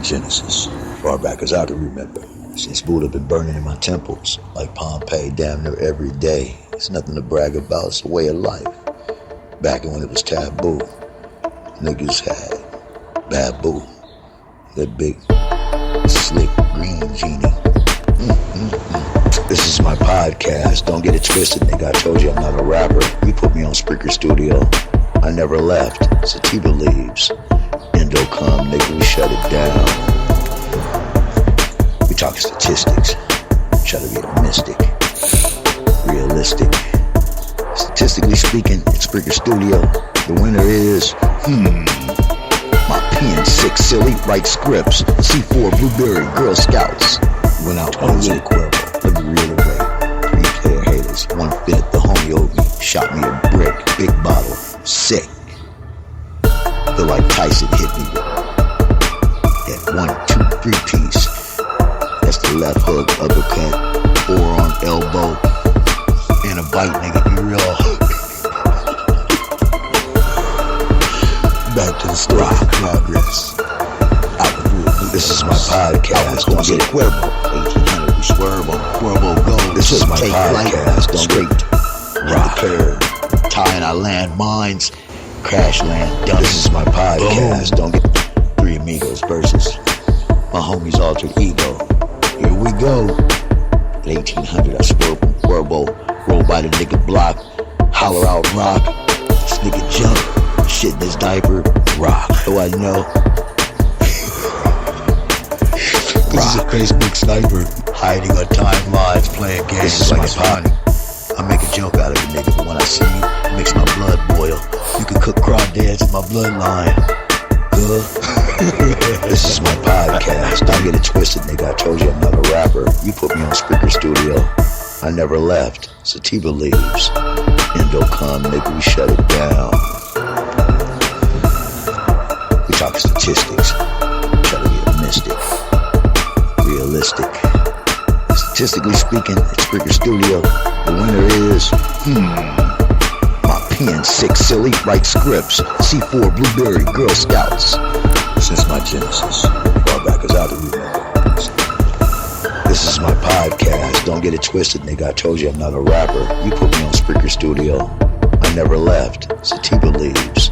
genesis, far back as I can remember. Since Buddha been burning in my temples, like Pompeii damn near every day. It's nothing to brag about, it's a way of life. Back when it was taboo, niggas had Babu, that big, slick, green genie. This is my podcast, don't get it twisted, nigga, I told you I'm not a rapper. You put me on Spreaker Studio, I never left. Sativa leaves, Endo come, nigga, we shut it down. We talking statistics, try to be a mystic, realistic. Statistically speaking, it's Spreaker Studio, the winner is, my pen 6 silly, write scripts, C4 Blueberry, Girl Scouts. Went out on the Cuervo, let me reiterate, 3 player haters, 1/5, the homie owed me, shot me a brick, big bottle, sick. Feel like Tyson hit me with that 1, 2, 3 piece. That's the left hook, uppercut, forearm, elbow, and a bite, nigga, be real. Back to the story of progress. This is my podcast, don't get it. Cuervo, 1800, we swerve on Cuervo gold. This is my podcast, don't straight, rock, tying our land mines, crash land, done. This is my podcast, don't get 3 amigos versus my homie's alter ego. Here we go. At 1800, I swerve on Cuervo, roll by the nigga block, holler out rock, this nigga jump, shit in his diaper, rock. Oh, I know. This is a Facebook sniper, hiding on timelines, playing games. This is like a party. I make a joke out of it, nigga, but when I see you, it makes my blood boil. You can cook crawdads in my bloodline. This is my podcast. Don't get it twisted, nigga. I told you I'm not a rapper. You put me on Spreaker Studio, I never left. Sativa leaves, Endo come, nigga, we shut it down. We talk statistics, try to be a mystic, realistic. Statistically speaking, it's Spreaker Studio, the winner is, my pen 6 silly, write scripts, C4 Blueberry, Girl Scouts. Since my genesis, far back as I can remember. This is my podcast, don't get it twisted, nigga, I told you I'm not a rapper. You put me on Spreaker Studio, I never left. Sativa leaves.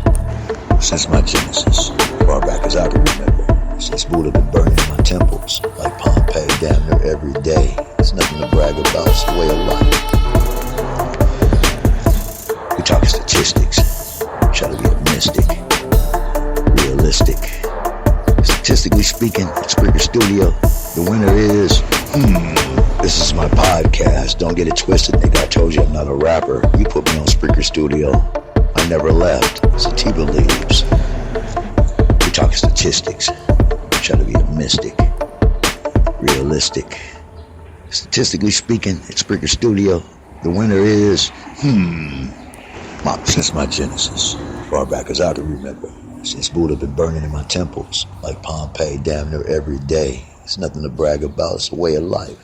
Since my genesis, far back as I can remember. Since Buddha been burning in my temples, like Pompeii damn near every day. It's nothing to brag about, it's a way of life. We talking statistics, try to be a mystic, realistic. Statistically speaking, it's Spreaker Studio, the winner is, this is my podcast, don't get it twisted, nigga, I told you I'm not a rapper. You put me on Spreaker Studio, I never left. Sativa leaves. We talking statistics, try to be a mystic, realistic. Statistically speaking, it's Spreaker Studio, the winner is, since my genesis, far back as I can remember. Since Buddha been burning in my temples, like Pompeii damn near every day. It's nothing to brag about, it's a way of life.